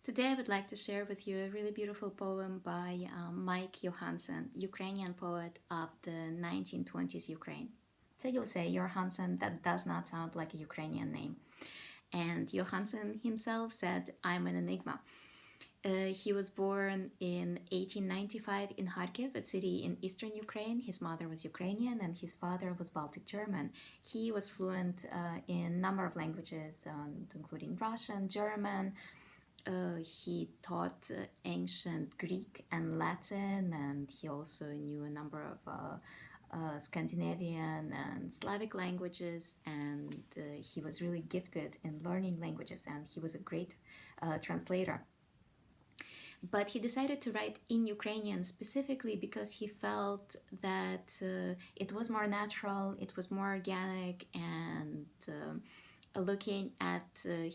Today I would like to share with you a really beautiful poem by Mike Johansen, Ukrainian poet of the 1920s Ukraine. So you'll say, Johansen, that does not sound like a Ukrainian name. And Johansen himself said, I'm an enigma. He was born in 1895 in Kharkiv, a city in eastern Ukraine. His mother was Ukrainian and his father was Baltic German. He was fluent in a number of languages, including Russian, German. He taught ancient Greek and Latin, and he also knew a number of Scandinavian and Slavic languages, and he was really gifted in learning languages, and he was a great translator. But he decided to write in Ukrainian specifically because he felt that it was more natural, it was more organic, and looking at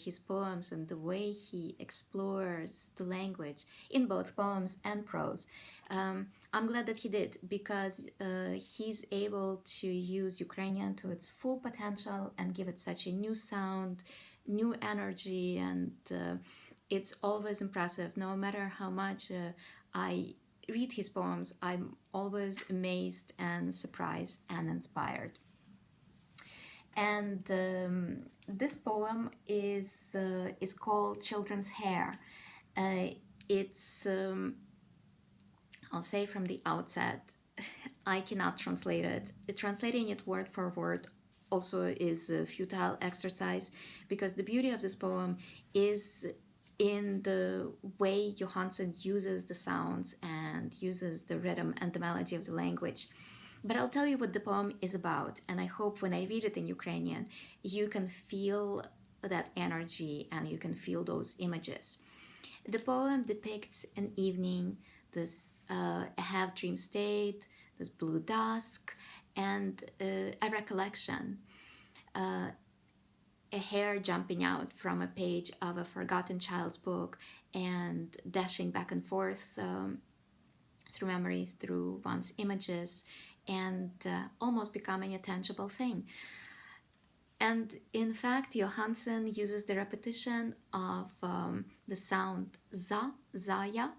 his poems and the way he explores the language in both poems and prose, I'm glad that he did, because he's able to use Ukrainian to its full potential and give it such a new sound, new energy, and it's always impressive. No matter how much I read his poems, I'm always amazed and surprised and inspired. And this poem is called Children's Hare. It's I'll say from the outset, I cannot translate it. Translating it word for word also is a futile exercise, because the beauty of this poem is in the way Johansen uses the sounds and uses the rhythm and the melody of the language. But I'll tell you what the poem is about, and I hope when I read it in Ukrainian, you can feel that energy and you can feel those images. The poem depicts an evening, this a half-dream state, this blue dusk, and a recollection. A hare jumping out from a page of a forgotten child's book and dashing back and forth through memories, through one's images, and almost becoming a tangible thing. And in fact, Johansen uses the repetition of the sound za, zaya.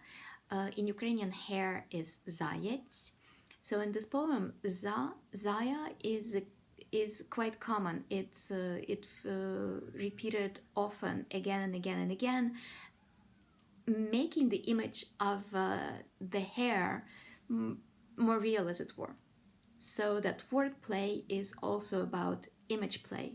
In Ukrainian, hare is zayeць. So in this poem, za, zaya is quite common. It's repeated often, again and again and again, making the image of the hare more real, as it were. So that wordplay is also about image play.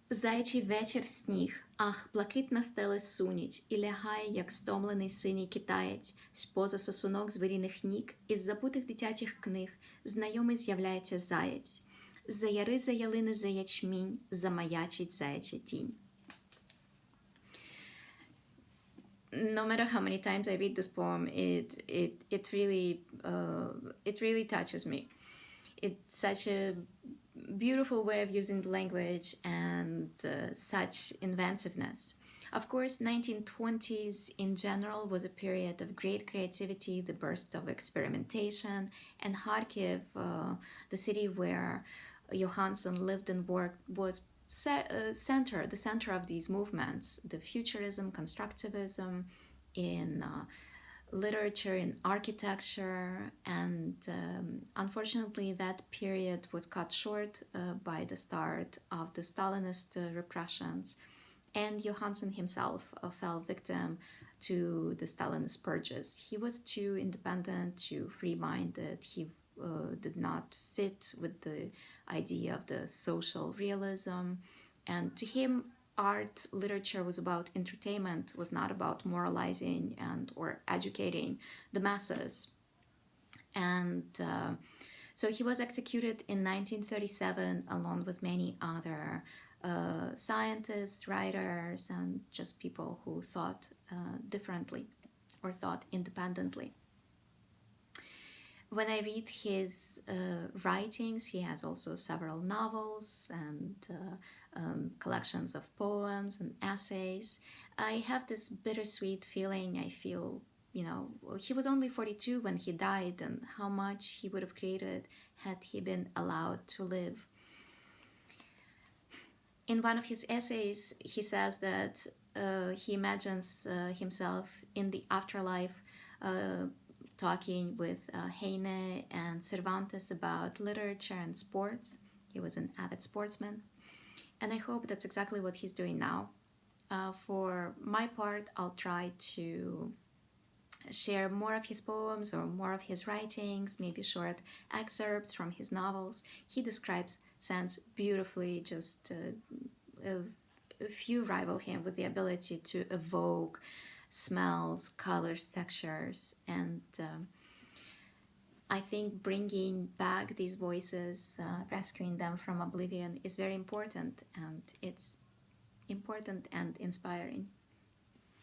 Заячий вечір, сніг, ах, блакитна стеле суніч, і лягає, як стомлений синій китаєць, з-поза сосонок звіриних ніг, із забутих дитячих книг, знайомий з'являється заєць. Заяри, заялини, заячмінь, замаячить заяча тінь. No matter how many times I read this poem, it really touches me. It's such a beautiful way of using the language and such inventiveness. Of course, 1920s in general was a period of great creativity, the burst of experimentation, and Kharkiv, the city where Johansen lived and worked, was the center of these movements, the futurism, constructivism in literature, in architecture, and unfortunately that period was cut short by the start of the Stalinist repressions, and Johansen himself fell victim to the Stalinist purges. He was too independent, too free-minded. He did not fit with the idea of the social realism, and to him art, literature was about entertainment, was not about moralizing and or educating the masses. And so he was executed in 1937 along with many other scientists, writers, and just people who thought differently or thought independently. When I read his writings, he has also several novels and collections of poems and essays. I have this bittersweet feeling. I feel, he was only 42 when he died, and how much he would have created had he been allowed to live. In one of his essays, he says that he imagines himself in the afterlife talking with Hare and Cervantes about literature and sports. He was an avid sportsman. And I hope that's exactly what he's doing now. For my part, I'll try to share more of his poems or more of his writings, maybe short excerpts from his novels. He describes scents beautifully, just a few rival him with the ability to evoke smells, colors, textures, and I think bringing back these voices, rescuing them from oblivion is very important, and it's important and inspiring.